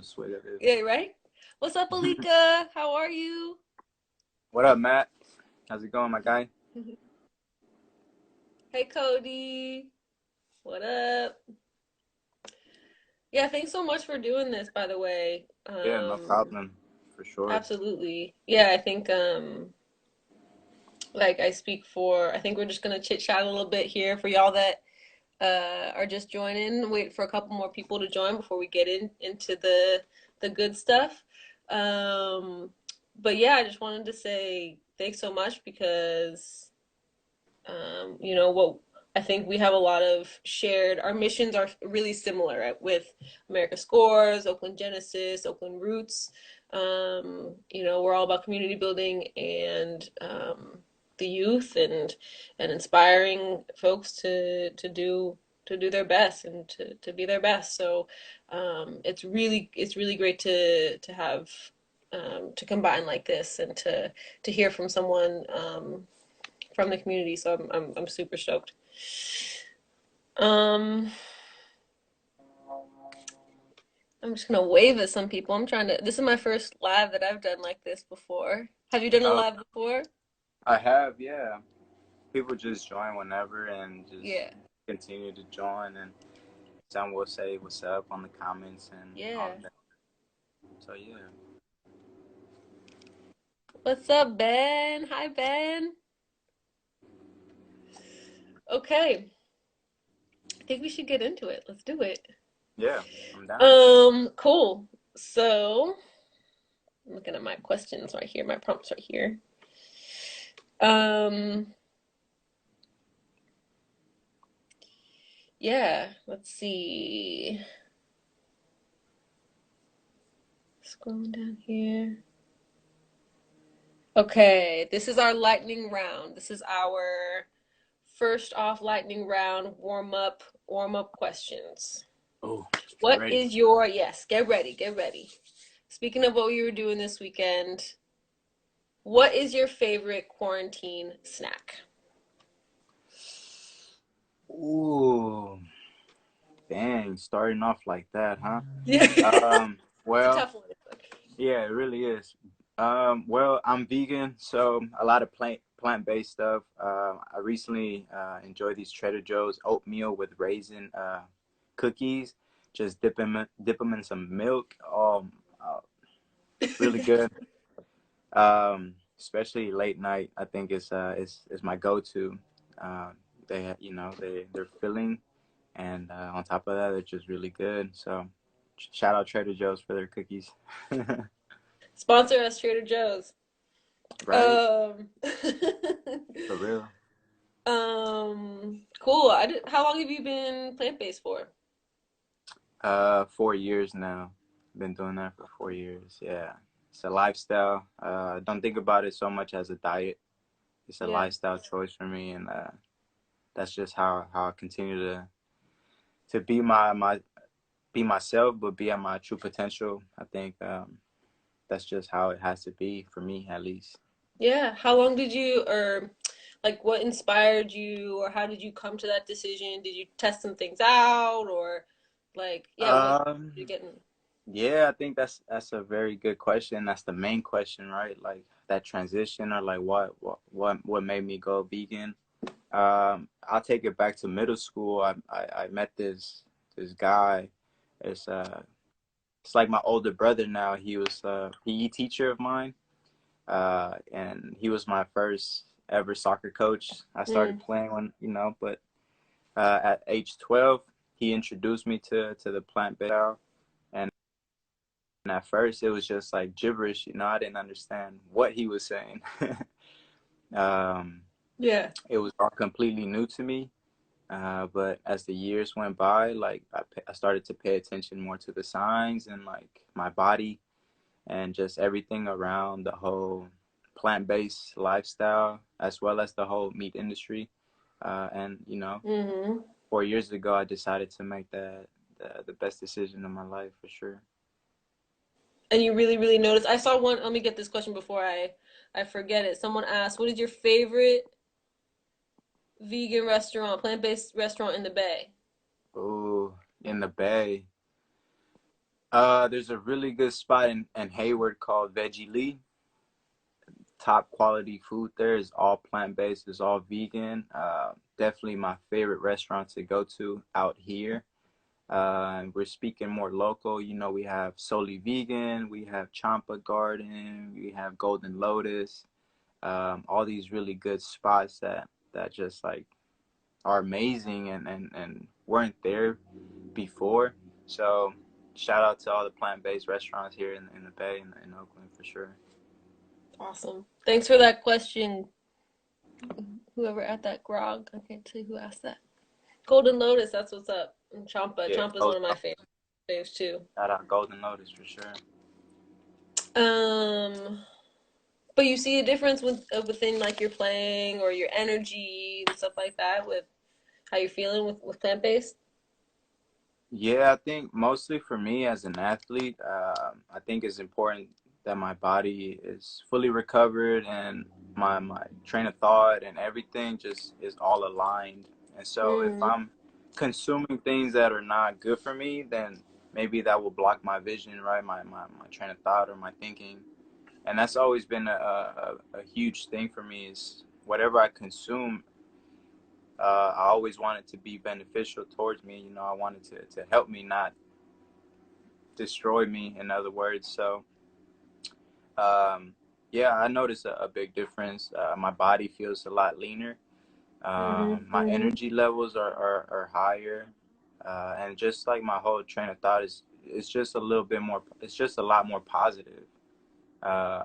Swig of it. Yeah, right? What's up, Alika? How are you? What up, Matt? How's it going, my guy? Hey, Cody. What up? Yeah, thanks so much for doing this, by the way. Yeah, no problem, for sure. Absolutely. Yeah, I think like I speak for, I think we're just gonna chit chat a little bit here for y'all that are just joining. Wait for a couple more people to join before we get into the good stuff. Um, but yeah, I just wanted to say thanks so much because what I think we have a lot of shared. Our missions are really similar, right? With America Scores, Oakland Genesis, Oakland Roots. We're all about community building and the youth and inspiring folks to do their best and to be their best. So it's really great to have to combine like this and to hear from someone from the community. So I'm super stoked. Um, I'm just gonna wave at some people. I'm trying to. This is my first live that I've done like this before. Have you done a Oh, live before? I have, yeah. People just join whenever and just Yeah, continue to join, and some will say what's up on the comments and all yeah. of that. So yeah. What's up, Ben? Hi, Ben. Okay, I think we should get into it. Let's do it. Yeah, I'm down. Cool. So, I'm looking at my questions right here, my prompts right here. Um, yeah, let's see. Scrolling down here. Okay, this is our lightning round. This is our first off lightning round warm up questions. Oh, get What ready. is your, yes, get ready, get ready. Speaking of what you were doing this weekend, what is your favorite quarantine snack? Ooh, dang, starting off like that, huh? Yeah. Um, It's a well, tough one. yeah, it really is. Well, I'm vegan, so a lot of plant-based stuff. I recently enjoyed these Trader Joe's oatmeal with raisin cookies. Just dip them in some milk. Really good. Especially late night. I think it's my go-to. They're filling, and on top of that, they're just really good. So, shout out Trader Joe's for their cookies. Sponsor us, Trader Joe's. Right? Um, For real. cool. How long have you been plant-based for? 4 years now. Been doing that for 4 years. Yeah, it's a lifestyle. Don't think about it so much as a diet. It's a Yeah. lifestyle choice for me, and that's just how I continue to be myself, but be at my true potential. I think that's just how it has to be for me, at least. Yeah. How long did you, or like what inspired you, or how did you come to that decision? Did you test some things out, or like, yeah, what Um, you getting? yeah, I think that's a very good question. That's the main question, right? Like that transition, or like what made me go vegan. I'll take it back to middle school. I met this guy. It's it's like my older brother now. He was a PE teacher of mine, and he was my first ever soccer coach. I started Mm, playing but at age 12, he introduced me to the plant-based style, and at first it was just like gibberish. I didn't understand what he was saying. um, yeah. it was all completely new to me. But as the years went by, like I started to pay attention more to the signs and like my body and just everything around the whole plant-based lifestyle, as well as the whole meat industry. And Hmm. 4 years ago, I decided to make that the best decision of my life for sure. And you really, really noticed. I saw one. Let me get this question before I forget it. Someone asked, "What is your favorite vegan restaurant, plant-based restaurant in the Bay?" Ooh, in the Bay. There's a really good spot in Hayward called Veggie Lee. Top quality food there. Is all plant based. It's all vegan. Definitely my favorite restaurant to go to out here. We're speaking more local. You know, we have Solely Vegan, we have Champa Garden, we have Golden Lotus. All these really good spots that just like are amazing and weren't there before. So shout out to all the plant-based restaurants here in the Bay in Oakland for sure. Awesome. Thanks for that question. Whoever at that grog. I can't tell you who asked that. Golden Lotus, that's what's up. And Champa. Yeah, Champa's one of my faves too. shout out Golden Lotus for sure. Um, but you see a difference within like your playing or your energy and stuff like that with how you're feeling with plant based. Yeah, I think mostly for me as an athlete, I think it's important that my body is fully recovered and my train of thought and everything just is all aligned. And so if Mm, I'm consuming things that are not good for me, then maybe that will block my vision, right? My train of thought or my thinking. And that's always been a huge thing for me is whatever I consume, I always want it to be beneficial towards me. You know, I wanted to help me, not destroy me, in other words. So, um, yeah, I noticed a big difference. My body feels a lot leaner. My hmm. energy levels are higher. And just like my whole train of thought is, it's just a little bit more, it's just a lot more positive.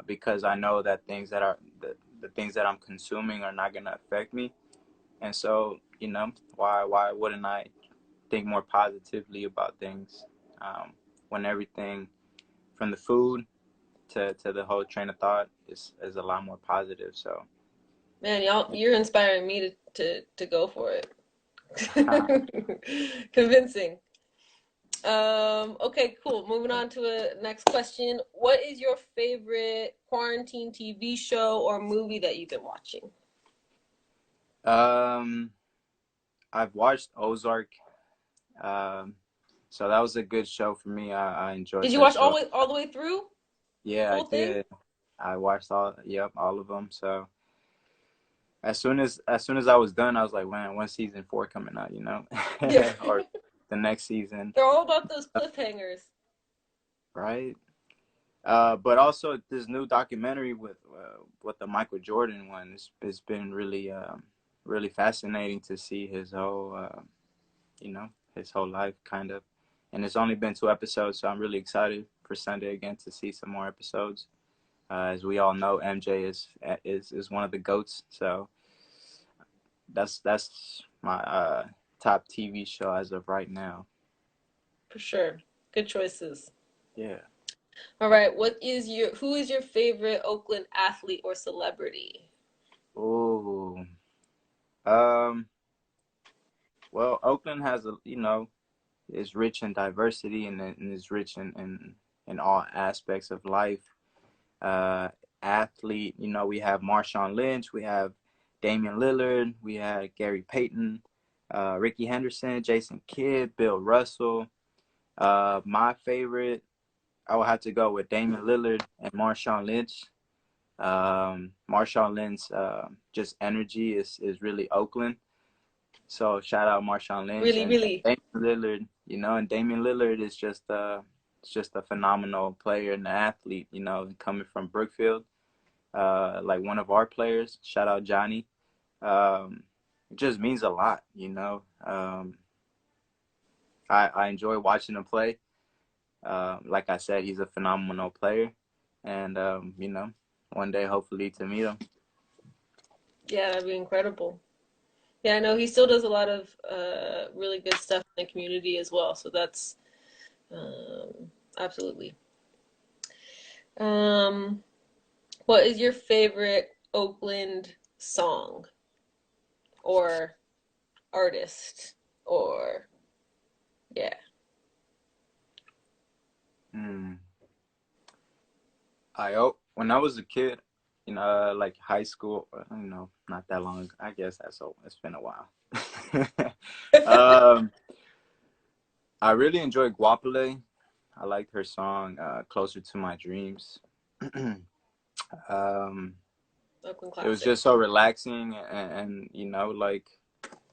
Because I know that the things that I'm consuming are not going to affect me. And so, you know, why wouldn't I think more positively about things when everything from the food to the whole train of thought is a lot more positive. So, Man, you're inspiring me to go for it. Convincing. Okay, cool. Moving on to a next question. What is your favorite quarantine TV show or movie that you've been watching? um, I've watched Ozark. Um, so that was a good show for me. I enjoyed Did you that watch show. all the way through the Yeah, I full thing? did. I watched all of them. So as soon as I was done, I was like, man, when season 4 coming out? You know, Yeah. or the next season, They're all about those cliffhangers. right? But also this new documentary with the Michael Jordan one. It's been really really fascinating to see his whole you know his whole life kind of, and it's only been 2 episodes, so I'm really excited for Sunday again to see some more episodes. As we all know, MJ is one of the goats, so that's my top TV show as of right now. For sure. Good choices. Yeah. All right. Who is your favorite Oakland athlete or celebrity? Oh. Um. Well, Oakland has a is rich in diversity and is rich in all aspects of life. Uh, Athlete, we have Marshawn Lynch, we have Damian Lillard, we have Gary Payton, Ricky Henderson, Jason Kidd, Bill Russell. My favorite, I will have to go with Damian Lillard and Marshawn Lynch. Marshawn Lynch, just energy is really Oakland. So shout out Marshawn Lynch Really, and really. Damian Lillard. And Damian Lillard is just a phenomenal player and athlete. Coming from Brookfield, like one of our players. Shout out Johnny. It just means a lot. I enjoy watching him play. Like I said, he's a phenomenal player, and one day hopefully to meet him. Yeah, that'd be incredible. Yeah, I know he still does a lot of really good stuff in the community as well. So that's absolutely. Um, what is your favorite Oakland song or artist or yeah? Hmm. When I was a kid, like high school, not that long. I guess it's been a while. um, I really enjoy Guapole. I liked her song, "Closer to My Dreams." um, Oakland it was classic. just so relaxing, and you know, like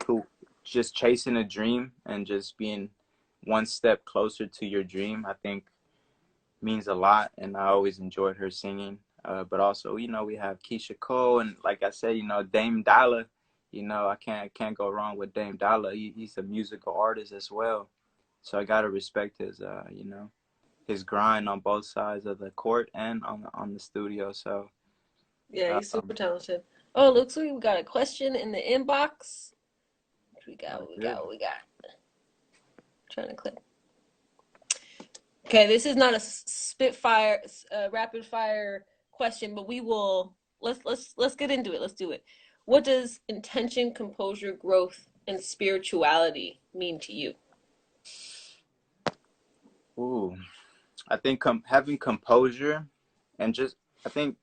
who just chasing a dream and just being one step closer to your dream. I think means a lot, and I always enjoyed her singing. But also, you know, we have Keisha Cole, and like I said, you know, Dame Dollar. You know, I can't go wrong with Dame Dollar. He's a musical artist as well, so I gotta respect his, you know, his grind on both sides of the court and on the studio. So, Yeah, he's super um, talented. Oh, looks like we got a question in the inbox. What we got? oh, What we got? good. What we got? Trying to click. Okay, this is not a spitfire, rapid fire question, but we will let's get into it. Let's do it. What does intention, composure, growth, and spirituality mean to you? Ooh, I think having composure and just I think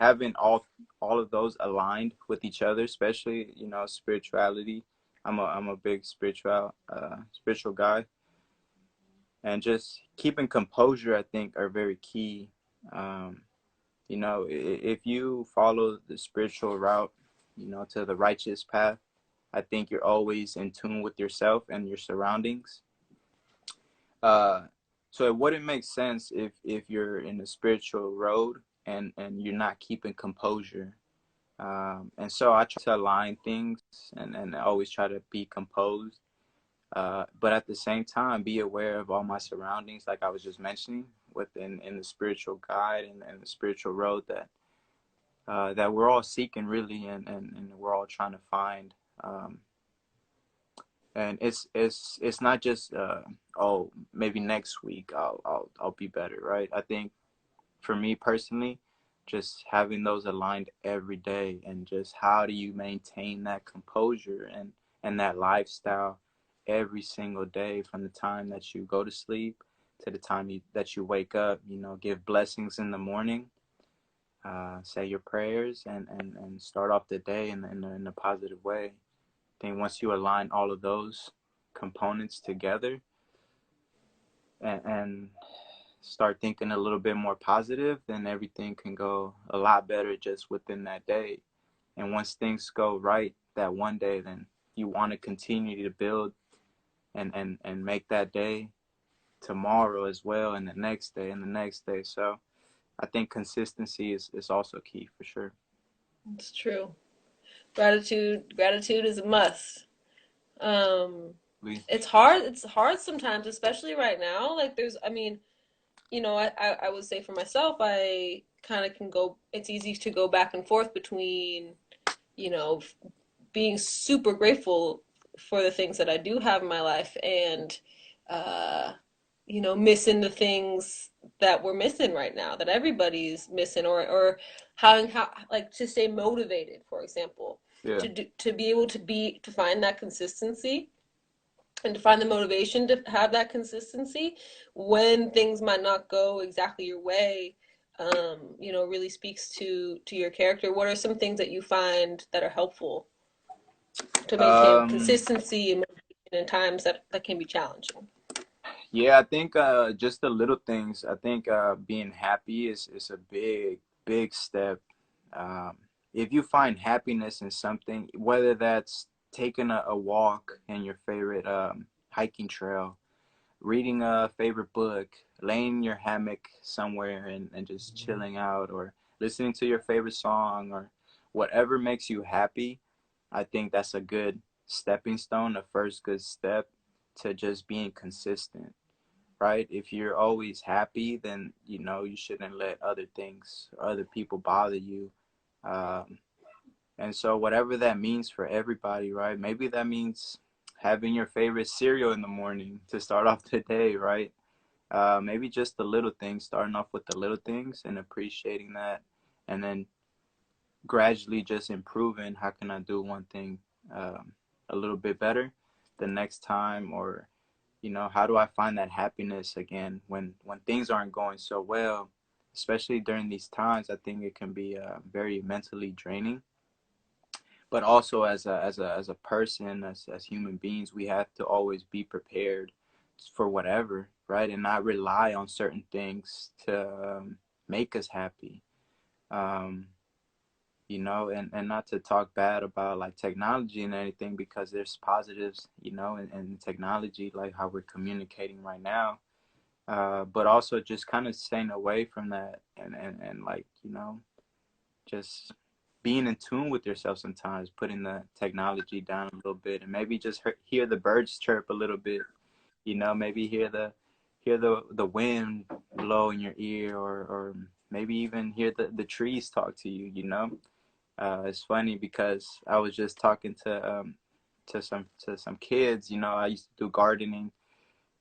having all of those aligned with each other, especially you know spirituality. I'm a big spiritual guy, and just keeping composure I think are very key. Um, you know, if you follow the spiritual route, you know, to the righteous path, I think you're always in tune with yourself and your surroundings. Uh, so it wouldn't make sense if you're in the spiritual road and you're not keeping composure. And so I try to align things and always try to be composed. But at the same time, be aware of all my surroundings, like I was just mentioning, within in the spiritual guide and the spiritual road that we're all seeking really, and we're all trying to find. Um, and it's not just oh maybe next week I'll be better, right? I think for me personally, just having those aligned every day, and just how do you maintain that composure and that lifestyle every single day, from the time that you go to sleep to the time that you wake up. You know, give blessings in the morning, say your prayers, and start off the day in a positive way. I think once you align all of those components together, and start thinking a little bit more positive, then everything can go a lot better just within that day. And once things go right that one day, then you want to continue to build and make that day tomorrow as well, and the next day and the next day. So I think consistency is also key for sure. It's true. Gratitude is a must. Um, it's hard sometimes, especially right now. Like there's, I mean, I would say for myself, I kind of can go, it's easy to go back and forth between, you know, being super grateful for the things that I do have in my life and, uh, missing the things that we're missing right now, that everybody's missing, or how like to stay motivated, for example, Yeah. to be able to find that consistency and to find the motivation to have that consistency when things might not go exactly your way. Really speaks to your character. What are some things that you find that are helpful to maintain Um, consistency and motivation in times that can be challenging? yeah, I think just the little things. I think being happy is a big step. Um, if you find happiness in something, whether that's taking a walk in your favorite hiking trail, reading a favorite book, laying in your hammock somewhere and just chilling out, or listening to your favorite song, or whatever makes you happy, I think that's a good stepping stone, the first good step to just being consistent, right? If you're always happy, then you know you shouldn't let other things or other people bother you. Um, and so whatever that means for everybody, right? Maybe that means having your favorite cereal in the morning to start off the day, right? Maybe just the little things, starting off with the little things and appreciating that, and then gradually just improving. How can I do one thing a little bit better the next time, or you know, how do I find that happiness again when things aren't going so well, especially during these times? I think it can be very mentally draining. But also as a person, as human beings, we have to always be prepared for whatever. right? And not rely on certain things to make us happy. Um, and not to talk bad about like technology and anything, because there's positives, in technology, like how we're communicating right now. But also just kind of staying away from that, and like, just being in tune with yourself sometimes, putting the technology down a little bit, and maybe just hear the birds chirp a little bit, maybe hear the wind blow in your ear, or maybe even hear the trees talk to you. It's funny because I was just talking to some kids. I used to do gardening,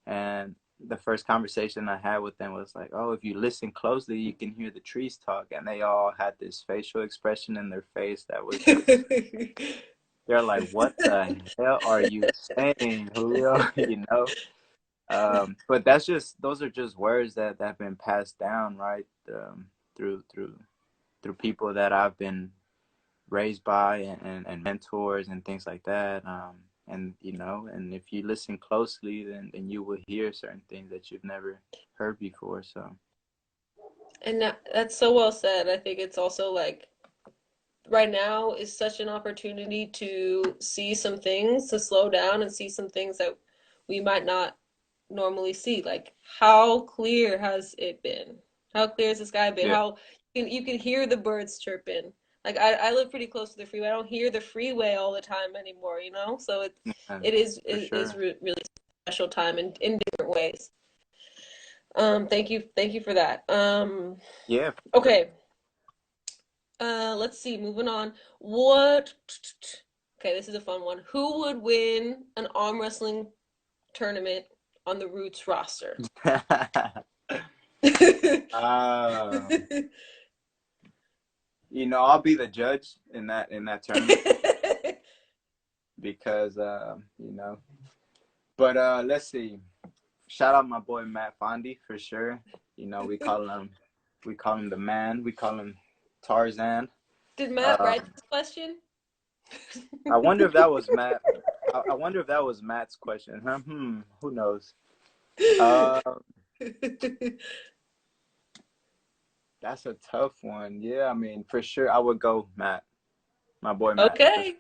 and the first conversation I had with them was like, "Oh, if you listen closely, you can hear the trees talk." And they all had this facial expression in their face that was just, they're like, "What the hell are you saying, Julio?" But those are just words that have been passed down, right? Through people that I've been raised by, and mentors and things like that. And if you listen closely, then you will hear certain things that you've never heard before. So And that's so well said. I think it's also like right now is such an opportunity to see some things, to slow down and see some things that we might not normally see. Like, how clear has it been? How clear has the sky been? yeah, How you can hear the birds chirping. Like, I live pretty close to the freeway. I don't hear the freeway all the time anymore, you know? So yeah, it is for it is sure. really special time in different ways. Thank you for that. Yeah, for sure. Okay. Let's see, moving on. What Okay, this is a fun one. Who would win an arm wrestling tournament on the Roots roster? um, I'll be the judge in that tournament, because But let's see. Shout out my boy Matt Fondy for sure. We call him the man. We call him Tarzan. Did Matt write Um, this question? I wonder if that was Matt. I wonder if that was Matt's question. Huh? Who knows? Uh, that's a tough one. Yeah, I mean, for sure, I would go Matt, my boy Matt, Okay.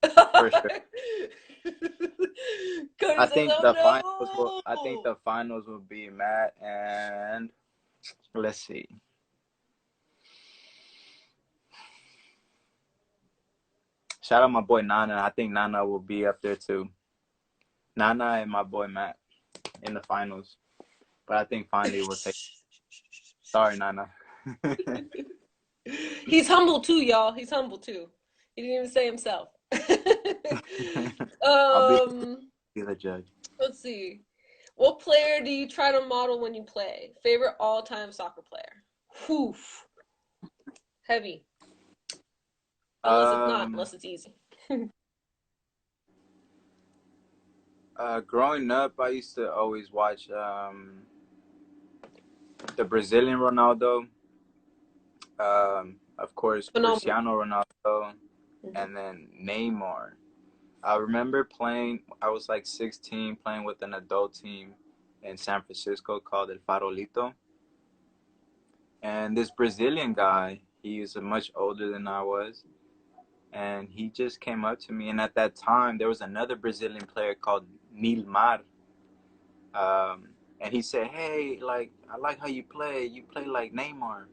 for sure. Cody I says, think the finals will. "Oh I think no." the finals will be Matt, and let's see. Shout out my boy Nana. I think Nana will be up there too. Nana and my boy Matt in the finals. But I think Fondy will take. Sorry, Nana. He's humble too, y'all. He's humble too. He didn't even say himself. I'll um, be the judge. let's see. What player do you try to model when you play? Favorite all-time soccer player? Whew. Heavy. Unless it's not, Um, unless it's easy. Growing up, I used to always watch the Brazilian Ronaldo, of course, Phenomenal. Cristiano Ronaldo, Mhm. and then Neymar. I remember playing. I was like 16, playing with an adult team in San Francisco called El Farolito. And this Brazilian guy, he was much older than I was, and he just came up to me. And at that time, there was another Brazilian player called Nilmar, and he said, "Hey, like I like how you play. You play like Neymar."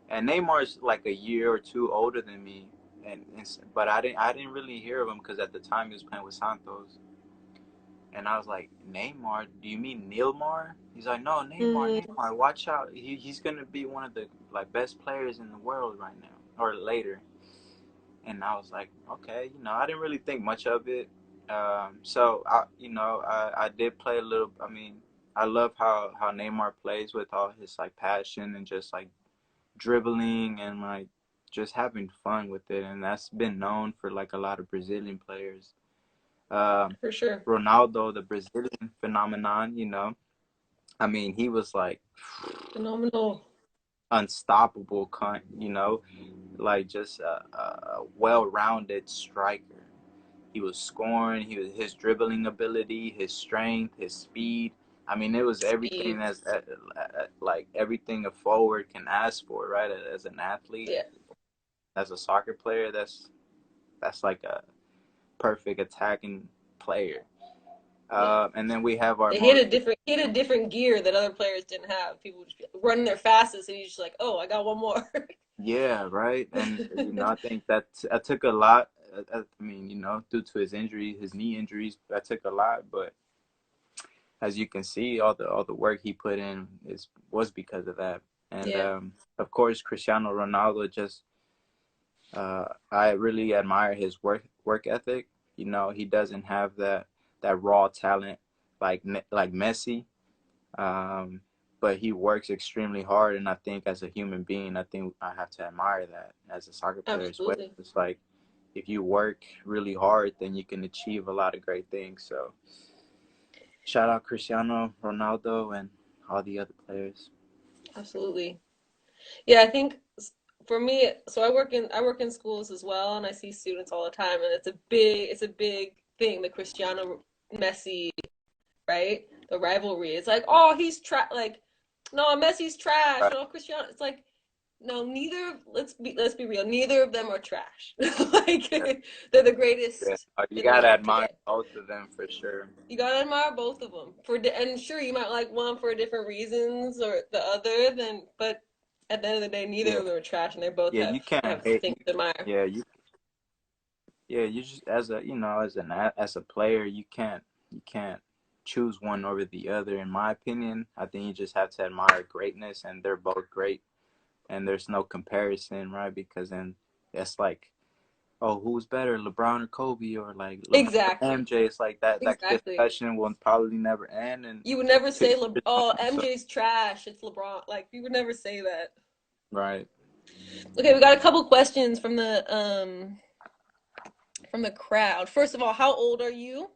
And Neymar's like a year or two older than me, but I didn't really hear of him because at the time he was playing with Santos. And I was like, Neymar? Do you mean Nilmar? He's like, no, Neymar, Mm, Neymar. Watch out. He's gonna be one of the like best players in the world right now or later. And I was like, okay, I didn't really think much of it. So I did play a little. I mean, I love how Neymar plays with all his like passion and just like dribbling and like just having fun with it, and that's been known for like a lot of Brazilian players. Um, for sure. Ronaldo, the Brazilian phenomenon, I mean, he was like Phenomenal. unstoppable, like just a well-rounded striker. He was scoring. His dribbling ability, his strength, his speed. I mean, it was everything speed. as like everything a forward can ask for, right? As an athlete, Yeah, as a soccer player, that's like a perfect attacking player. yeah. And then we have our They most, hit a different gear that other players didn't have. People just be running their fastest, and you're just like, oh, I got one more. yeah, right. And I think that took a lot. I mean, due to his injury, his knee injuries, that took a lot. But as you can see, all the work he put in was because of that. And Yeah, of course, Cristiano Ronaldo just I really admire his work ethic. He doesn't have that raw talent like Messi, um, but he works extremely hard. And I think as a human being, I think I have to admire that as a soccer player as well. absolutely. It's like if you work really hard, then you can achieve a lot of great things. So shout out Cristiano Ronaldo and all the other players. Absolutely. Yeah, I think for me, so I work in schools as well, and I see students all the time, and it's a big thing, the Cristiano Messi, right? The rivalry. It's like, oh, like, no, Messi's trash. Right. No, Cristiano. It's like, no, neither. Let's be real. Neither of them are trash. Like, Yeah. they're the Yeah. greatest You in the gotta world admire today. both of them for sure. You gotta admire both of them and sure, you might like one for different reasons or the other. But at the end of the day, neither Yeah. of them are trash, and they both Yeah, have you can't have hate. things to admire. Yeah, you just as a as a player, you can't choose one over the other. In my opinion, I think you just have to admire greatness, and they're both great, and there's no comparison, right? Because then it's like, oh, who's better, LeBron or Kobe, or like LeBron or Exactly. MJ? It's like that Exactly. discussion will probably never end, and You would never to say, each his "Oh, own. So MJ's trash. It's LeBron." Like you would never say that. right, Okay, we got a couple questions from the crowd. First of all, how old are you?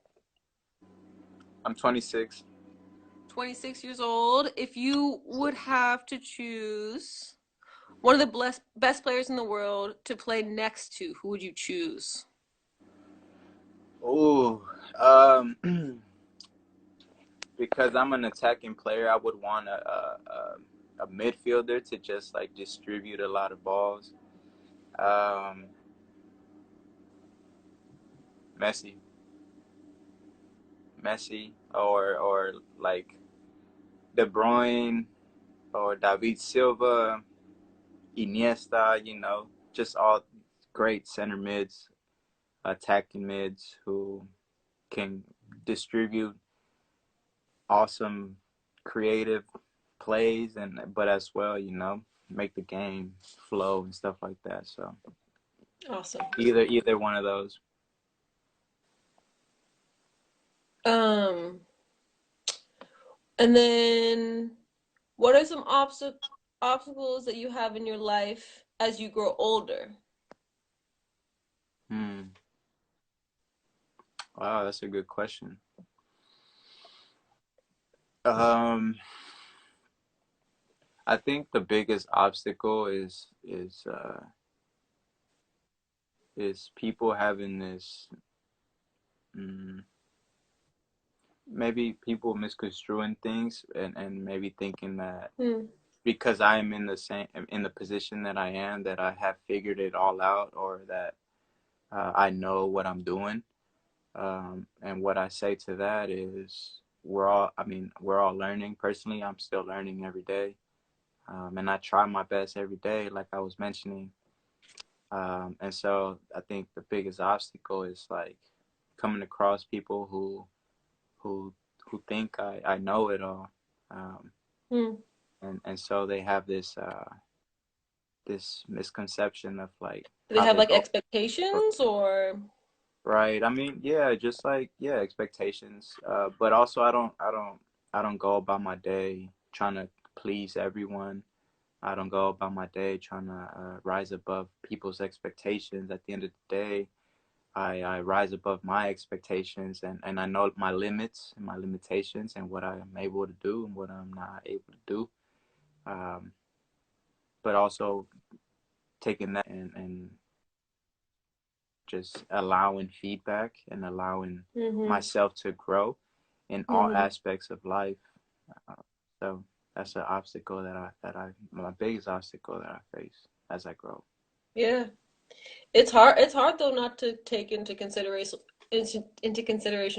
I'm 26. 26 years old. If you would have to choose one of the best players in the world to play next to, who would you choose? Oh, because I'm an attacking player, I would want a midfielder to just like distribute a lot of balls. Um, Messi, Messi, or like De Bruyne or David Silva, Iniesta. Just all great center mids, attacking mids who can distribute awesome, creative plays, and but as well, make the game flow and stuff like that. So Awesome. either one of those. Um, and then what are some obstacles that you have in your life as you grow older? Hmm. Wow, that's a good question. Um, I think the biggest obstacle is people having this. Mm, Maybe people misconstruing things and maybe thinking that Hmm. because I am in the position that I am, that I have figured it all out, or that I know what I'm doing. And what I say to that is we're all learning. Personally, I'm still learning every day. And I try my best every day, like I was mentioning. And so I think the biggest obstacle is like coming across people who who think I know it all. Um, Hmm. and so they have this misconception of like Do they how have they like go. expectations or? Right. I mean, yeah, just like yeah, expectations. But also I don't go about my day trying to please everyone. I don't go about my day trying to rise above people's expectations. At the end of the day, I rise above my expectations, and I know my limits and my limitations and what I'm able to do and what I'm not able to do. Um, but also taking that and just allowing feedback and allowing Mm-hmm. myself to grow in all Mm-hmm. aspects of life. So that's an obstacle that I my biggest obstacle that I face as I grow. Yeah. It's hard though not to take into consideration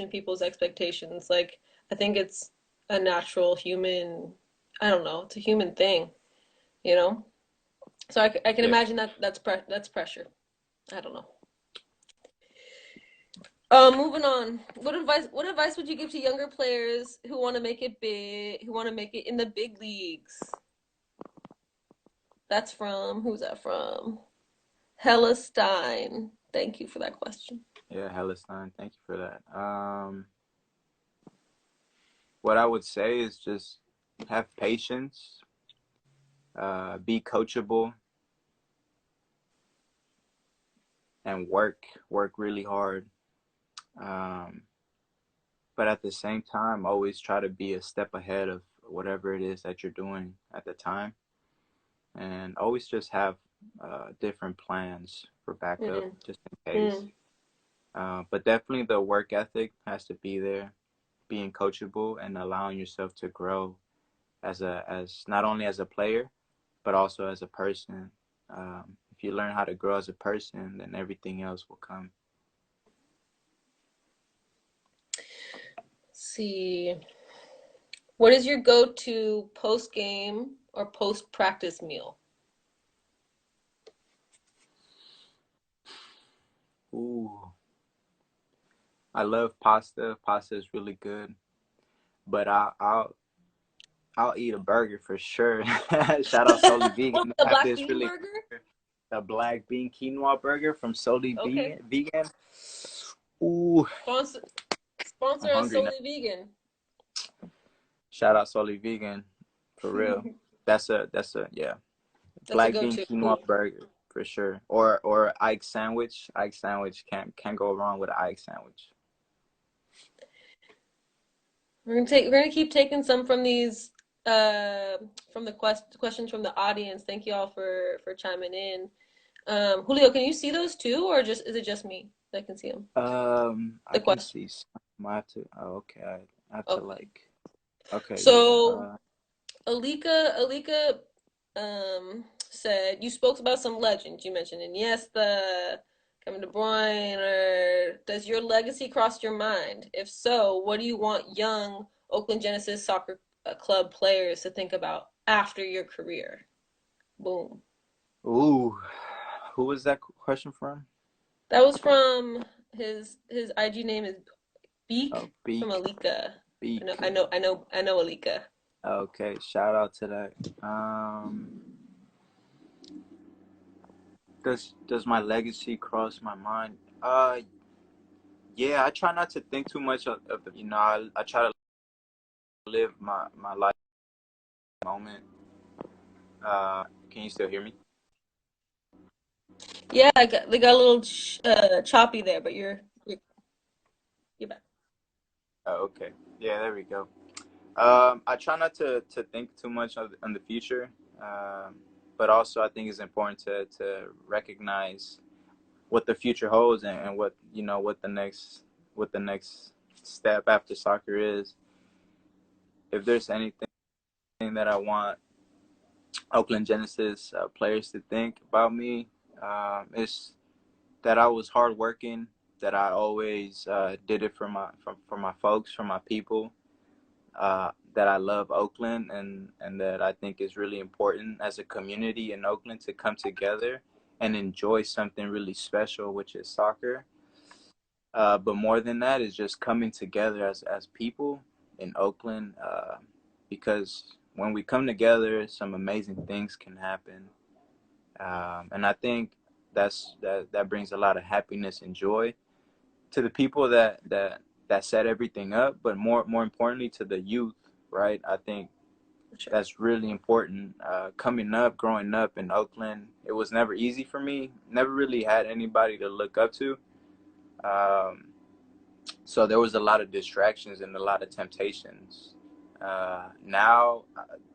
people's expectations. Like I think it's a natural human, I don't know, it's a human thing, you know? So I can Yeah. imagine that's pressure. I don't know. Moving on. What advice would you give to younger players who want to make it big, who want to make it in the big leagues? That's from who's that from? Hella Stein. Thank you for that question. Yeah, Palestine. Thank you for that. What I would say is just have patience, be coachable, and work really hard. Um, but at the same time, always try to be a step ahead of whatever it is that you're doing at the time, and always just have different plans for backup Mm, just in case. mm. But definitely the work ethic has to be there, being coachable and allowing yourself to grow as not only as a player but also as a person. If you learn how to grow as a person, then everything else will come. See. What is your go-to post-game or post-practice meal? Ooh, I love pasta. Pasta is really good, but I'll eat a burger for sure. Shout out Soli What, Vegan. the They have black this bean really burger? the black bean quinoa burger from Soli Okay. Vegan. Ooh, Sponsor sponsor I'm us hungry now. solely vegan. Shout out Soli Vegan, for real. That's a yeah. That's a Black bean go-to. quinoa Cool. burger for sure. Or Ike sandwich. Ike sandwich can't go wrong with an Ike sandwich. We're gonna keep taking some from these uh from the questions from the audience. Thank you all for chiming in. Julio, can you see those too, or just is it just me that can see them? I The can question. see some. I have to. Oh, okay. I have to Okay. like. Okay, yeah. So Alika said you spoke about some legends. You mentioned Iniesta, Kevin De Bruyne, or does your legacy cross your mind? If so, what do you want young Oakland Genesis Soccer Club players to think about after your career? Boom. Ooh, who was that question from? That was from his IG name is Oh, Beak from Beak. Alika. I know Beak. I know I know I know Alika. Okay, shout out to that. Does my legacy cross my mind? Yeah. I try not to think too much of the. I try to live my life moment. Can you still hear me? Yeah, they got a little choppy there, but you're back. Oh, okay. Yeah, there we go. I try not to think too much on the future, um, but also I think it's important to recognize what the future holds and what what the next step after soccer is. If there's anything that I want Oakland Genesis players to think about me, it's that I was hardworking, that I always did it for my folks, for my people, that I love Oakland, and that I think is really important as a community in Oakland to come together and enjoy something really special, which is soccer. But more than that is just coming together as people in Oakland, because when we come together, some amazing things can happen, and I think that brings a lot of happiness and joy to the people that set everything up, but more importantly to the youth, right? I think For sure. that's really important. Coming up, growing up in Oakland, it was never easy for me. Never really had anybody to look up to. Um, so there was a lot of distractions and a lot of temptations. Now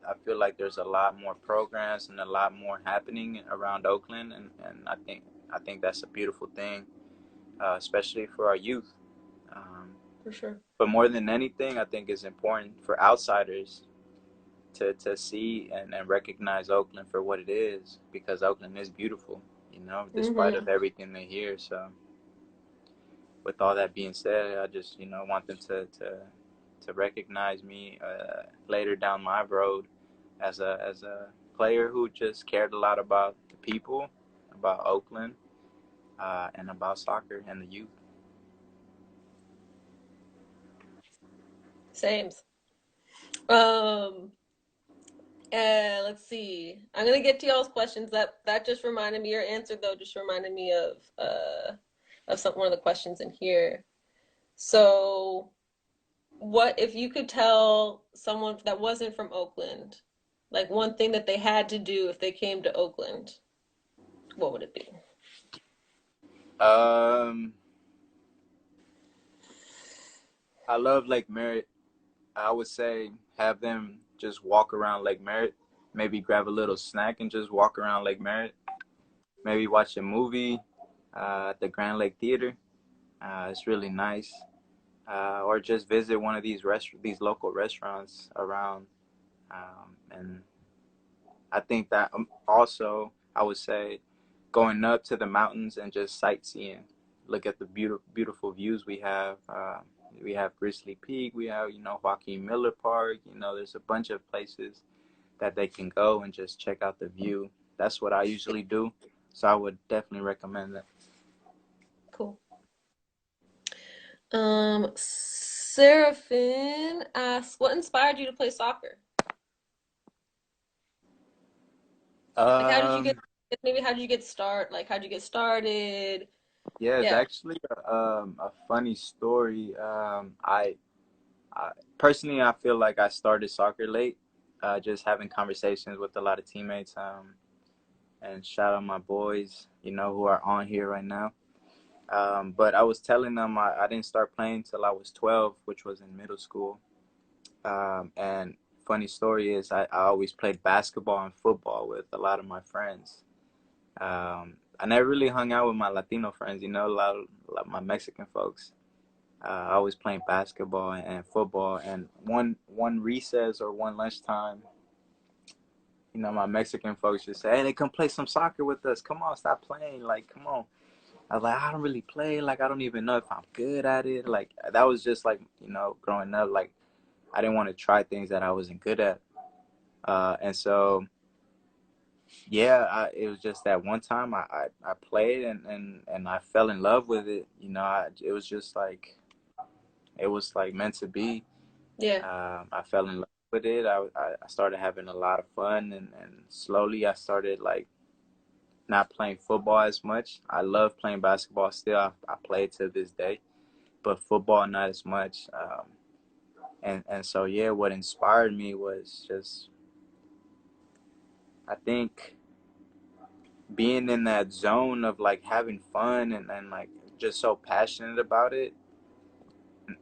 I feel like there's a lot more programs and a lot more happening around Oakland, and I think that's a beautiful thing, especially for our youth. Um, For sure. but more than anything, I think it's important for outsiders. to see and recognize Oakland for what it is, because Oakland is beautiful, despite of Mm-hmm. everything they hear. So with all that being said, I just want them to recognize me later down my road as a player who just cared a lot about the people, about Oakland, and about soccer and the youth. Sames. Let's see. I'm gonna get to y'all's questions. That just reminded me. Your answer though just reminded me of some one of the questions in here. So, what if you could tell someone that wasn't from Oakland, like one thing that they had to do if they came to Oakland? What would it be? Um, I love Lake Merritt. I would say have them just walk around Lake Merritt, maybe grab a little snack and just walk around Lake Merritt. Maybe watch a movie at the Grand Lake Theater. It's really nice. Or just visit one of these local restaurants around. And I think that also I would say going up to the mountains and just sightseeing. Look at the beautiful views we have. We have Grizzly Peak. We have Joaquin Miller Park. There's a bunch of places that they can go and just check out the view. That's what I usually do. So I would definitely recommend that. Cool. Seraphin asks, what inspired you to play soccer? Like, how did you get, Um, maybe how did you get start? Like, how did you get started? yeah, it's Yeah. actually a funny story. I personally I feel like I started soccer late, just having conversations with a lot of teammates. And shout out my boys, who are on here right now. But I was telling them I didn't start playing till I was 12, which was in middle school. And funny story is I always played basketball and football with a lot of my friends. I never really hung out with my Latino friends, a lot of my Mexican folks. I was playing basketball and football, and one recess or one lunchtime, my Mexican folks just say, "Hey, they come play some soccer with us. Come on, stop playing. Like, come on." I was like, "I don't really play. Like, I don't even know if I'm good at it." Like, that was just like, growing up. Like, I didn't want to try things that I wasn't good at. And so, yeah, it was just that one time I played and I fell in love with it. It was just like it was like meant to be. Yeah. I fell in love with it. I started having a lot of fun, and slowly I started like not playing football as much. I love playing basketball still. I play it to this day, but football not as much. And so yeah, what inspired me was just I think being in that zone of like having fun and like just so passionate about it.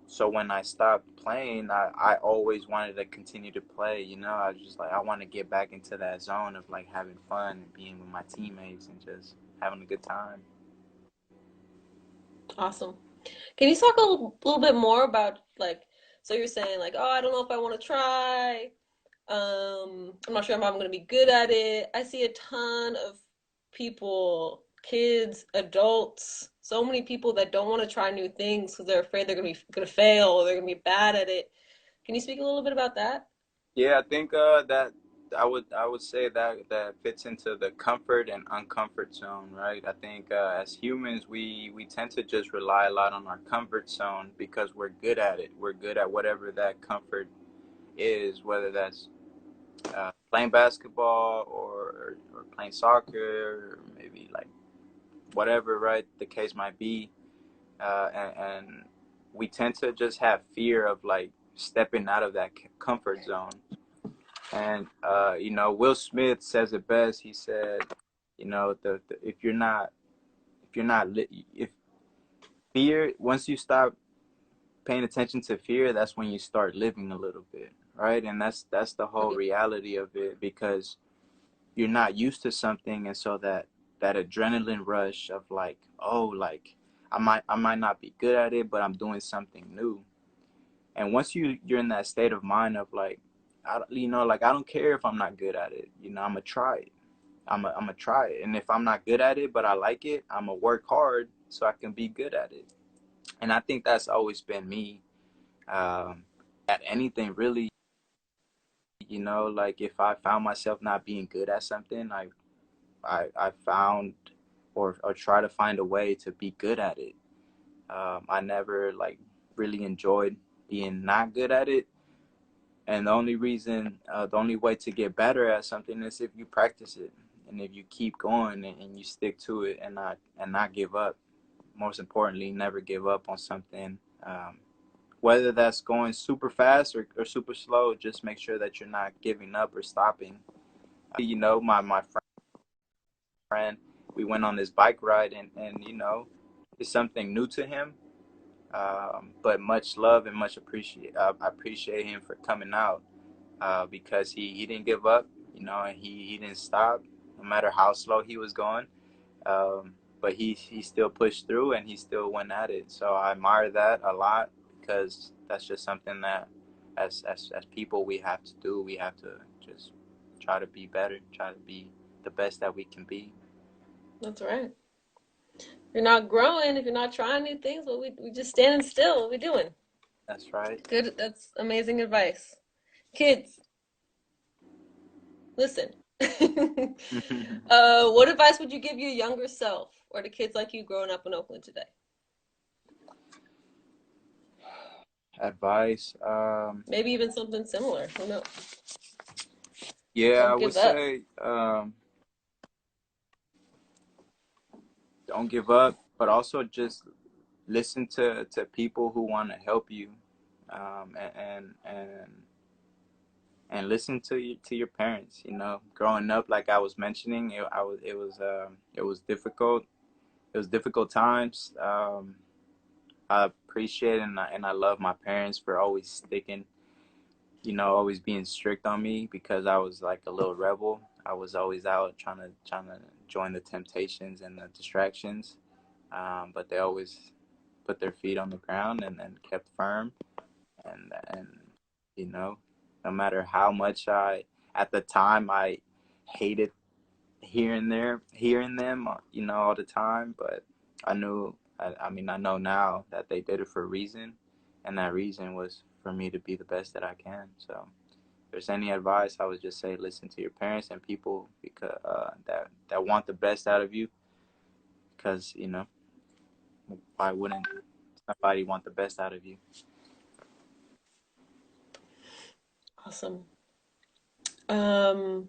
So when I stopped playing, I always wanted to continue to play. I was just like, I want to get back into that zone of like having fun and being with my teammates and just having a good time. Awesome. Can you talk a little bit more about like, so you're saying like, oh, I don't know if I want to try. I'm not sure if I'm going to be good at it. I see a ton of people, kids, adults, so many people that don't want to try new things because they're afraid they're going to fail or they're going to be bad at it. Can you speak a little bit about that? Yeah, I think that I would say that fits into the comfort and uncomfort zone, right? I think as humans we tend to just rely a lot on our comfort zone because we're good at it. We're good at whatever that comfort is, whether that's playing basketball or playing soccer, or maybe like whatever, right? The case might be, and we tend to just have fear of like stepping out of that comfort zone. And Will Smith says it best. He said, if you're not if fear once you stop paying attention to fear, that's when you start living a little bit, right? And that's the whole Mhm. reality of it, because you're not used to something, and so that adrenaline rush of like, oh, like I might not be good at it, but I'm doing something new. And once you're in that state of mind of like, like I don't care if I'm not good at it. I'm gonna try it. I'm gonna try it, and if I'm not good at it, but I like it, I'm gonna work hard so I can be good at it. And I think that's always been me, um, at anything really. Like if I found myself not being good at something, I found or try to find a way to be good at it. I never like really enjoyed being not good at it. And the only way to get better at something is if you practice it, and if you keep going and you stick to it, and not give up. Most importantly, never give up on something. Whether that's going super fast or super slow, just make sure that you're not giving up or stopping. My friend, we went on this bike ride, and it's something new to him. But much love and much I appreciate him for coming out, because he didn't give up, and he didn't stop, no matter how slow he was going. But he still pushed through and he still went at it. So I admire that a lot, because that's just something that, as people, we have to do. We have to just try to be better, try to be the best that we can be. That's right. If you're not growing, if you're not trying new things, well, we just standing still. What we doing? That's right. Good. That's amazing advice. Kids, listen. What advice would you give your younger self or the kids like you growing up in Oakland today? Advice. Maybe even something similar. Who knows? Yeah, I Don't would give up. say, don't give up, but also just listen to people who want to help you, and listen to your parents. Growing up, like I was mentioning, it was difficult. It was difficult times. I appreciate and I love my parents for always sticking, always being strict on me, because I was like a little rebel. I was always out trying to join the temptations and the distractions, but they always put their feet on the ground and kept firm, and you know, no matter how much at the time I hated hearing them, all the time, but I knew, I mean, I know now that they did it for a reason, and that reason was for me to be the best that I can. So if there's any advice, I would just say listen to your parents and people, because that want the best out of you, because why wouldn't somebody want the best out of you? Awesome. Um,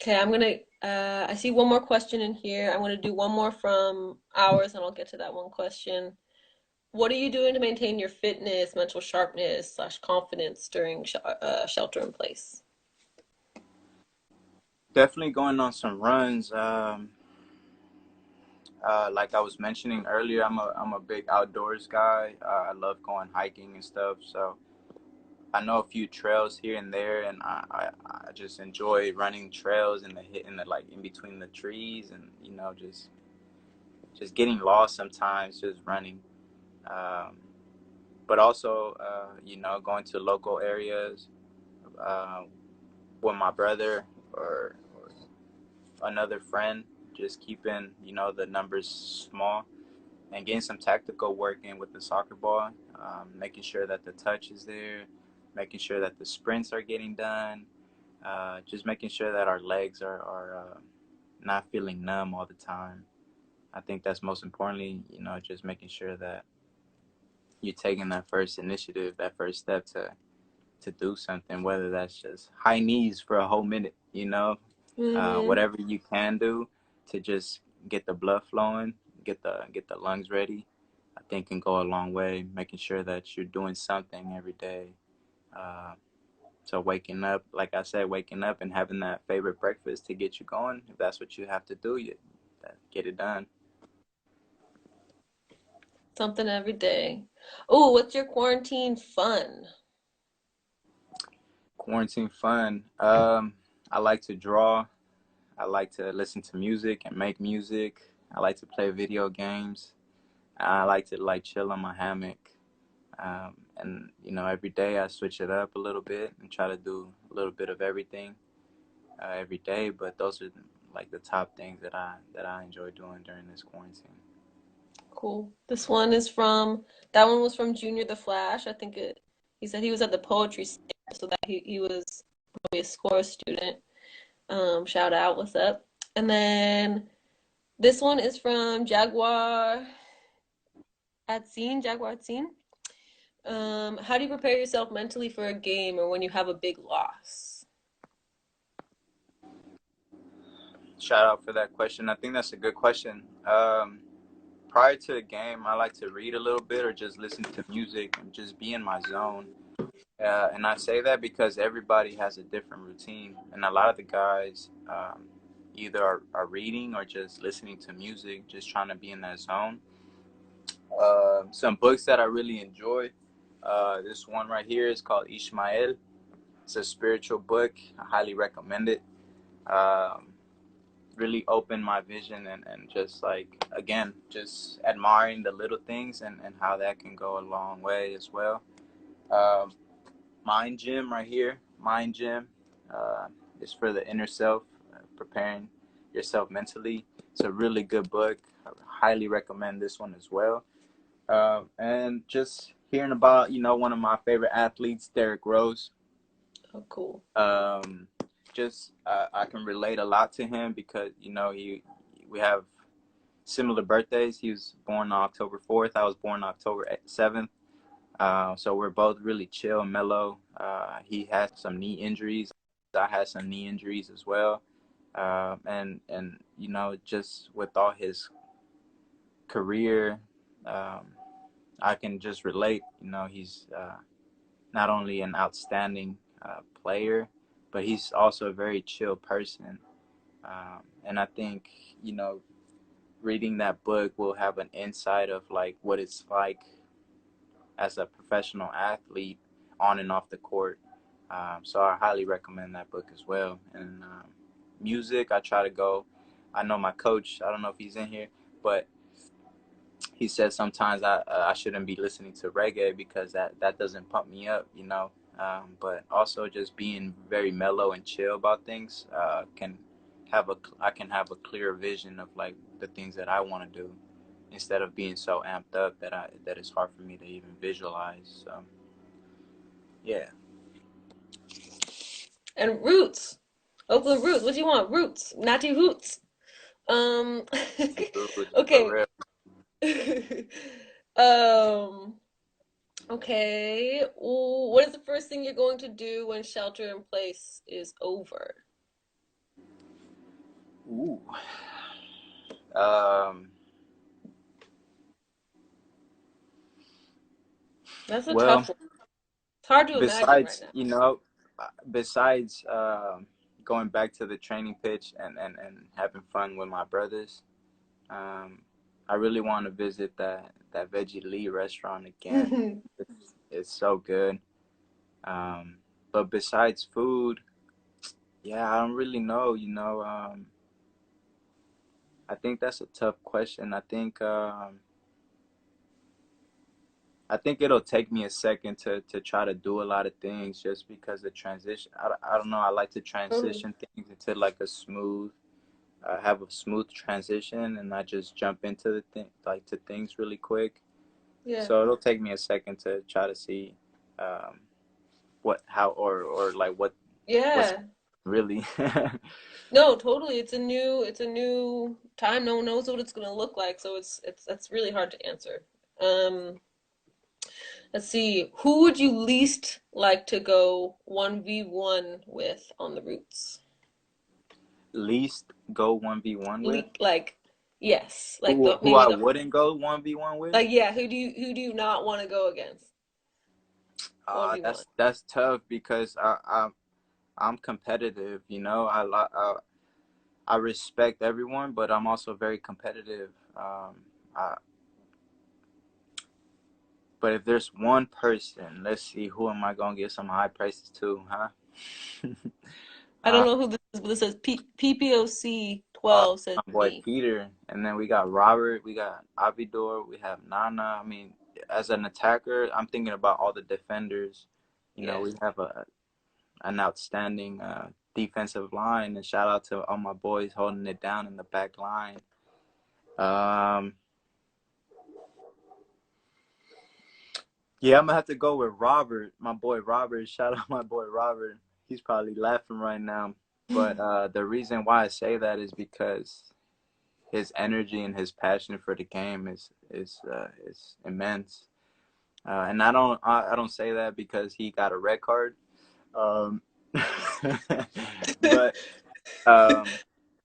okay, I see one more question in here. I'm gonna do one more from ours and I'll get to that one question. What are you doing to maintain your fitness, mental sharpness / confidence during shelter in place? Definitely going on some runs. Like I was mentioning earlier, I'm a big outdoors guy. I love going hiking and stuff. So I know a few trails here and there, and I just enjoy running trails in the like in between the trees, and just getting lost sometimes, just running. Um, but also, going to local areas, uh, with my brother, or another friend, just keeping the numbers small, and getting some tactical work in with the soccer ball, making sure that the touch is there, making sure that the sprints are getting done, just making sure that our legs are not feeling numb all the time. I think that's most importantly, just making sure that you're taking that first initiative, that first step to do something, whether that's just high knees for a whole minute, Mm-hmm. whatever you can do to just get the blood flowing, get the lungs ready. I think can go a long way. Making sure that you're doing something every day. Uh, so waking up, like I said, waking up and having that favorite breakfast to get you going. If that's what you have to do, you get it done. Something every day. Oh, what's your quarantine fun? Quarantine fun. I like to draw. I like to listen to music and make music. I like to play video games. I like to like chill on my hammock. And every day I switch it up a little bit and try to do a little bit of everything every day. But those are like the top things that I enjoy doing during this quarantine. Cool. This one is from, that one was from Junior the Flash. I think he said he was at the poetry slam, so that he was probably a score student. Shout out, what's up? And then this one is from Jaguar at Scene. How do you prepare yourself mentally for a game or when you have a big loss? Shout out for that question. I think that's a good question. Prior to the game, I like to read a little bit or just listen to music and just be in my zone. And I say that because everybody has a different routine, and a lot of the guys either are reading or just listening to music, just trying to be in that zone. Some books that I really enjoy. This one right here is called Ishmael. It's a spiritual book. I highly recommend it. Um, really opened my vision and just like, again, just admiring the little things and how that can go a long way as well. Um, Mind Gym right here. Mind Gym is for the inner self, preparing yourself mentally. It's a really good book. I highly recommend this one as well. And just hearing about, one of my favorite athletes, Derrick Rose. Oh, cool. Just I can relate a lot to him because we have similar birthdays. He was born on October 4th. I was born October 7th. So we're both really chill, mellow. He had some knee injuries. I had some knee injuries as well. And just with all his career, um, I can just relate. He's not only an outstanding player, but he's also a very chill person. And I think you know, reading that book will have an insight of like what it's like as a professional athlete on and off the court. So I highly recommend that book as well. And music, I try to go. I know my coach. I don't know if he's in here, but he said sometimes I shouldn't be listening to reggae because that doesn't pump me up. But also just being very mellow and chill about things can have a I can have a clear vision of like the things that I want to do instead of being so amped up that it's hard for me to even visualize. So yeah. And Roots. Oakland Roots. What do you want? Roots. Natty Roots. Um, okay. For Um, okay. Ooh, what is the first thing you're going to do when shelter in place is over? real. Ooh. Um. That's a Well, tough one. It's hard to imagine right besides now. besides going back to the training pitch and having fun with my brothers, um, I really want to visit that Veggie Lee restaurant again. It's so good. Um, but besides food, yeah, I don't really know. I think that's a tough question. I think it'll take me a second to try to do a lot of things just because the transition. I don't know. I like to Totally. transition things into like have a smooth transition and not just jump into the thing like to things really quick. Yeah. So it'll take me a second to try to see um, what how or like what's Yeah. really. No, totally. It's a new time. No one knows what it's gonna look like, so it's that's really hard to answer. Um, let's see. Who would you least like to go 1v1 with on the Roots? Least go 1v1 with. Like, yes, like Who the who maybe I the wouldn't go 1v1 with? like yeah. Who do you not want to go against 1v1? That's tough because I'm competitive. I respect everyone, but I'm also very competitive. I, but if there's one person, let's see, who am I gonna give some high prices to, huh? I don't uh, know who this is, but this says PPOC uh, 12 says my boy me. Peter, and then we got Robert, we got Abidor, we have Nana. I mean, as an attacker, I'm thinking about all the defenders. You know, Yeah. we have an outstanding defensive line, and shout out to all my boys holding it down in the back line. Um, yeah, I'm gonna have to go with Robert, my boy Robert. Shout out my boy Robert. He's probably laughing right now, but the reason why I say that is because his energy and his passion for the game is immense. And I don't say that because he got a red card. Um, but um,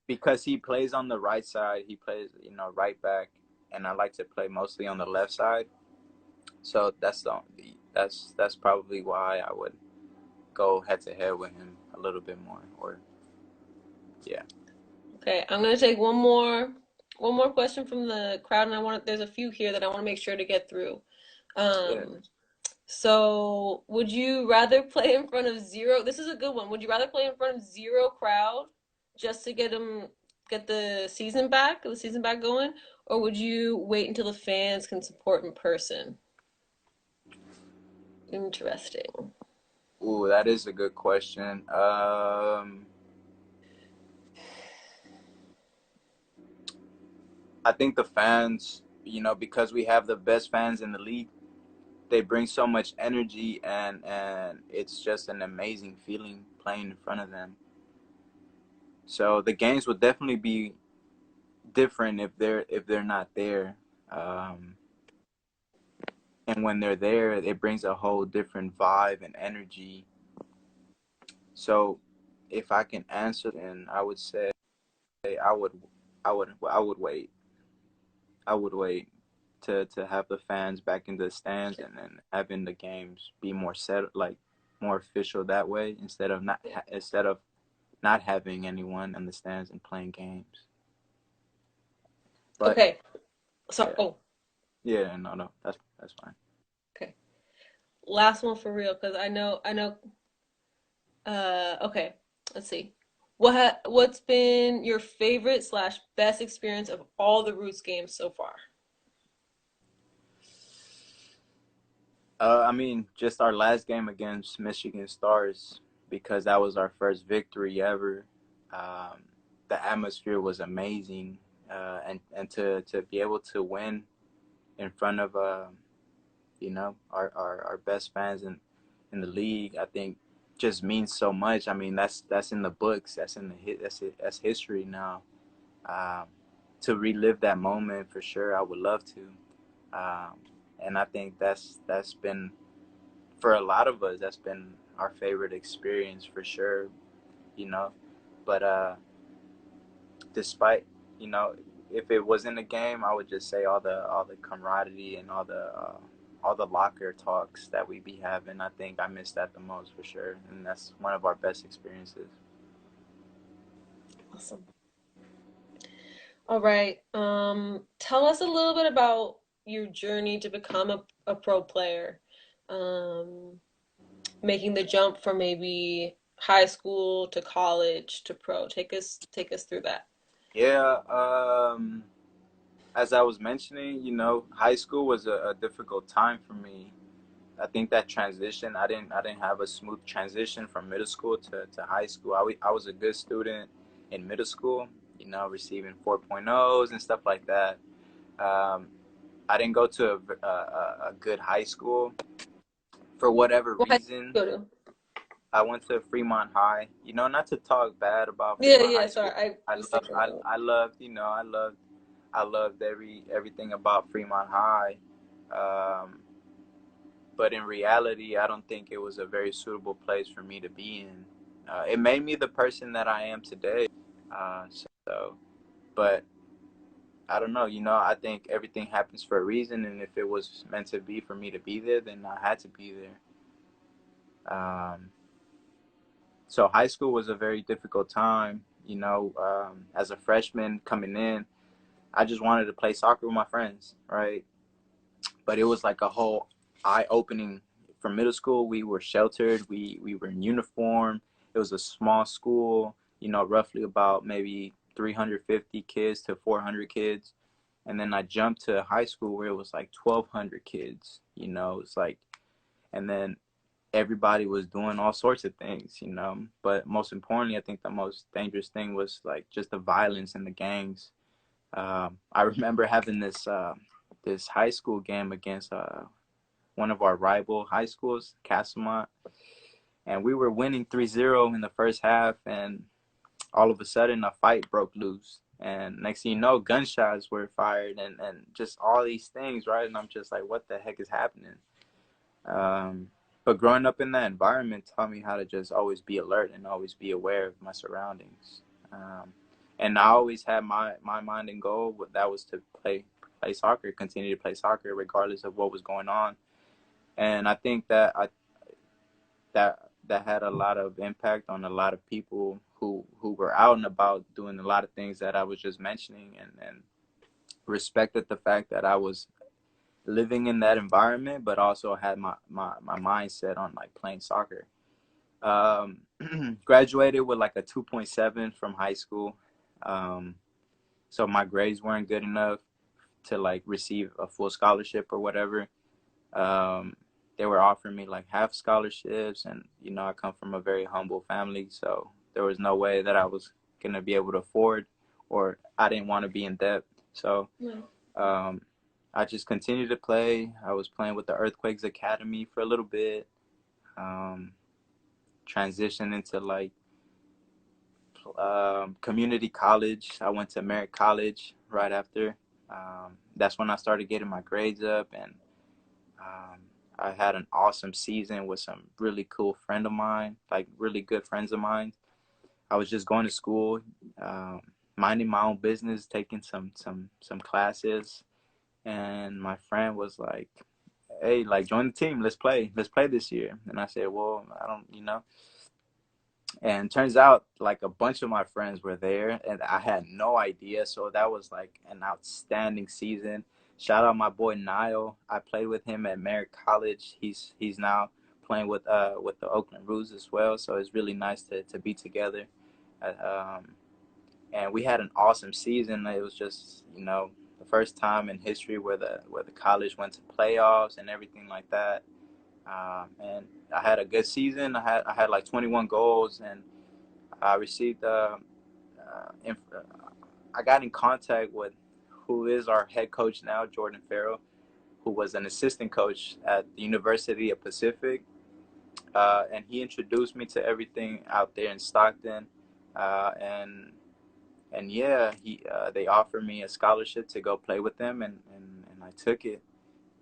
because he plays on the right side, he plays, right back, and I like to play mostly on the left side. So that's probably why I would go head to head with him a little bit more. Or yeah, Okay, I'm gonna take one more question from the crowd, and there's a few here that I want to make sure to get through. yeah. Um, so would you rather play in front of zero? This is a good one. Would you rather play in front of zero crowd just to get the season back going, or would you wait until the fans can support in person? Interesting. Ooh, that is a good question. I think the fans, because we have the best fans in the league, they bring so much energy, and it's just an amazing feeling playing in front of them. So the games will definitely be different if they're not there. Um, and when they're there, it brings a whole different vibe and energy. So if I can answer, then I would say I would I would wait. I would wait to have the fans back in the stands, and then having the games be more set, like more official that way, instead of not having anyone in the stands and playing games. But Okay. So, yeah, oh, yeah, no, that's fine. okay. Last one for real, because I know. Okay. Let's see. What's been your favorite slash best experience of all the Roots games so far? I mean, just our last game against Michigan Stars, because that was our first victory ever. Um, the atmosphere was amazing, and to be able to win in front of our best fans in the league, I think just means so much. I mean, that's in the books. That's in the hit. That's history now. Um, to relive that moment for sure, I would love to. Um, and I think that's been, for a lot of us, that's been our favorite experience for sure. You know, but despite, you know, if it was in the game, I would just say all the camaraderie and all the locker talks that we be having. I think I miss that the most for sure, and that's one of our best experiences. Awesome. All right. Tell us a little bit about your journey to become a pro player. Um, Making the jump from maybe high school to college to pro. Take us through that. Yeah. As I was mentioning, high school was a difficult time for me. I think that transition, I didn't have a smooth transition from middle school to high school. I was a good student in middle school, receiving 4.0s and stuff like that. Um, I didn't go to a good high school for whatever What high school reason. did you go to? I went to Fremont High. Not to talk bad about Yeah, Fremont yeah. High Sorry, School. I I used to love go I, to. I loved I loved everything about Fremont High. Um, but in reality, I don't think it was a very suitable place for me to be in. It made me the person that I am today. Uh, so, but I don't know. I think everything happens for a reason, and if it was meant to be for me to be there, then I had to be there. So high school was a very difficult time. As a freshman coming in, I just wanted to play soccer with my friends, right? But it was like a whole eye opening. From middle school, we were sheltered. We were in uniform. It was a small school. Roughly about maybe 350 kids to 400 kids. And then I jumped to high school where it was like 1,200 kids. It's like, and then everybody was doing all sorts of things. But most importantly, I think the most dangerous thing was like just the violence and the gangs. I remember having this high school game against one of our rival high schools, Castlemont, and we were winning 3-0 in the first half, and all of a sudden a fight broke loose. And next thing you know, gunshots were fired and just all these things, right? And I'm just like, what the heck is happening? Um, but growing up in that environment taught me how to just always be alert and always be aware of my surroundings. Um, and I always had my mind and goal that was to play soccer, continue to play soccer regardless of what was going on. And I think that had a lot of impact on a lot of people who were out and about doing a lot of things that I was just mentioning, and respected the fact that I was living in that environment, but also had my mindset on like playing soccer. Um, Graduated with like a 2.7 from high school. Um, so my grades weren't good enough to like receive a full scholarship or whatever. Um, they were offering me like half scholarships, and I come from a very humble family, so there was no way that I was gonna be able to afford, or I didn't want to be in debt. So Right. um, I just continued to play. I was playing with the Earthquakes Academy for a little bit. Um, Transitioned into like community college. I went to Merritt College right after. That's when I started getting my grades up, and um, I had an awesome season with some really cool friend of mine, like really good friends of mine. I was just going to school, um, minding my own business, taking some classes, and my friend was like, "Hey, like join the team. Let's play this year." And I said, "Well, I don't." And turns out like a bunch of my friends were there, and I had no idea. So that was like an outstanding season. Shout out my boy Niall. I played with him at Merritt College. He's now playing with the Oakland Roots as well. So it's really nice to be together. Uh, Um, and we had an awesome season. It was just the first time in history where the college went to playoffs and everything like that. And I had a good season. I had like 21 goals, and I received. I got in contact with who is our head coach now, Jordan Farrell, who was an assistant coach at the University of Pacific, and he introduced me to everything out there in Stockton, and yeah, they offered me a scholarship to go play with them, and I took it,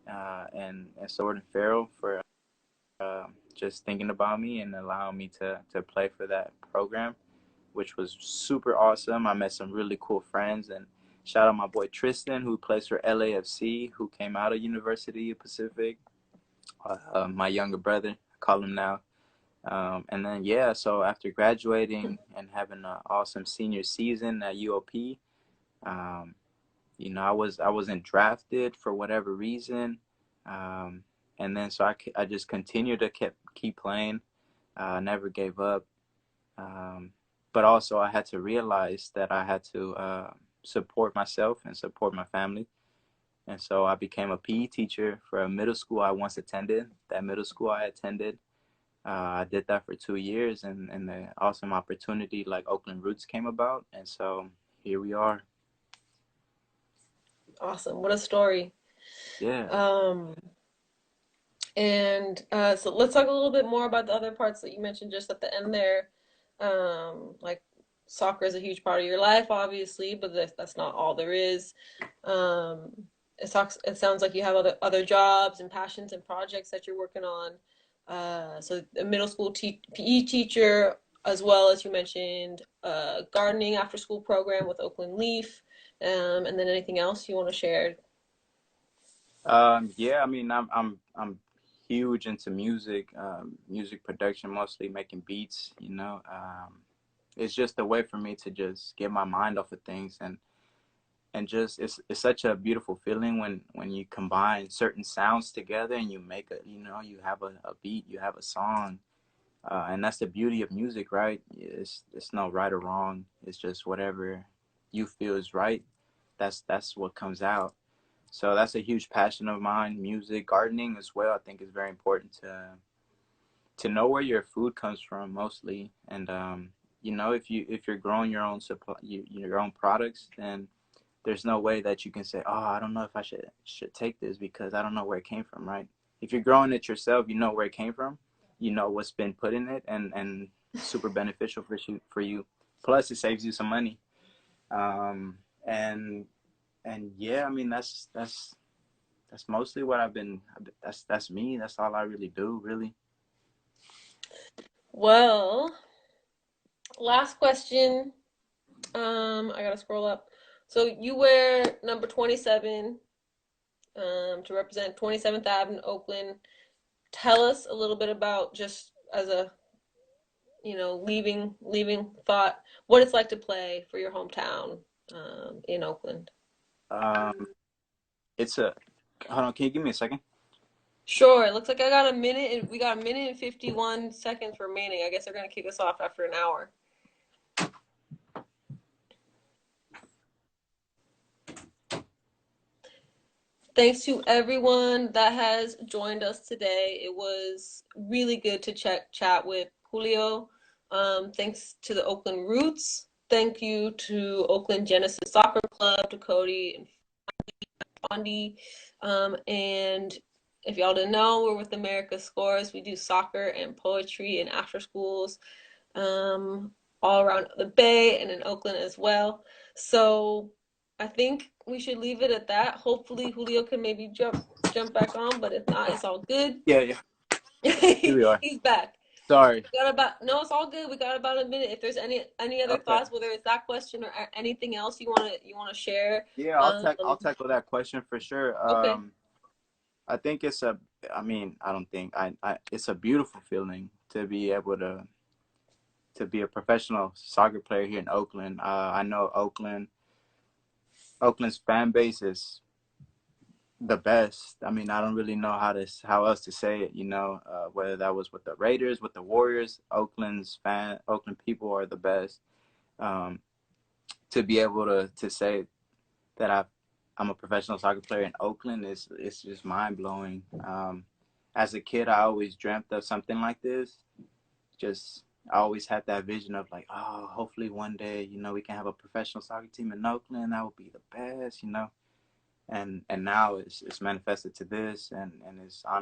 and so Jordan Farrell for just thinking about me and allowing me to play for that program, which was super awesome. I met some really cool friends, and shout out my boy Tristan, who plays for LAFC, who came out of University of Pacific. My younger brother, I call him now. And then yeah, so after graduating and having an awesome senior season at UOP, um, I wasn't drafted for whatever reason, um, and then so I just continued to keep playing, never gave up. Um, but also, I had to realize that I had to support myself and support my family. And so I became a PE teacher for a middle school I once attended. That middle school I attended, I did that for 2 years, and the awesome opportunity like Oakland Roots came about. And so here we are. Awesome. What a story. Yeah. Um, and so let's talk a little bit more about the other parts that you mentioned just at the end there. Like soccer is a huge part of your life, obviously, but that's not all there is. Um, it sounds like you have other jobs and passions and projects that you're working on. So a middle school PE teacher, as well as you mentioned, gardening after school program with Oakland Leaf, and then anything else you want to share? Yeah, I mean, I'm huge into music, music production, mostly making beats. It's just a way for me to just get my mind off of things, and just it's such a beautiful feeling when you combine certain sounds together and you make you have a beat, you have a song, and that's the beauty of music, right? It's no right or wrong. It's just whatever you feel is right. that's what comes out. So that's a huge passion of mine. Music, gardening as well. I think is very important to know where your food comes from mostly, and you know, if you're growing your own supply, your own products, then there's no way that you can say, oh, I don't know if I should take this because I don't know where it came from, right? If you're growing it yourself, you know where it came from, you know what's been put in it, and super beneficial for you. Plus, it saves you some money. Um, and and yeah, I mean that's mostly what I've been. That's me. That's all I really do, really. Well, last question. I gotta scroll up. So you wear number 27 to represent 27th Ave in Oakland. Tell us a little bit about, just as a, leaving thought, what it's like to play for your hometown in Oakland. Um, it's a hold on. Can you give me a second? Sure. It looks like I got a minute, and we got a minute and 51 seconds remaining. I guess they're gonna kick us off after an hour. Thanks to everyone that has joined us today. It was really good to chat with Julio. Thanks to the Oakland Roots. Thank you to Oakland Genesis Soccer Club, to Cody and Fondi. And if y'all didn't know, we're with America Scores. We do soccer and poetry in after schools all around the Bay and in Oakland as well. So I think we should leave it at that. Hopefully Julio can maybe jump back on, but if not, it's all good. Yeah, yeah. Here we are. He's back. Sorry. No, it's all good. We got about a minute. If there's any other Okay. thoughts, whether it's that question or anything else you wanna share. Yeah, I'll tackle that question for sure. Okay. I think it's a. I mean, I don't think it's a beautiful feeling to be able to be a professional soccer player here in Oakland. I know Oakland's fan base is the best. I mean, I don't really know how else to say it. You know, whether that was with the Raiders, with the Warriors, Oakland people are the best. Um, to be able to say that I'm a professional soccer player in Oakland is it's just mind blowing. As a kid, I always dreamt of something like this. Just I always had that vision of like, oh, hopefully one day, you know, we can have a professional soccer team in Oakland. That would be the best, you know. And now it's manifested to this, and it's honestly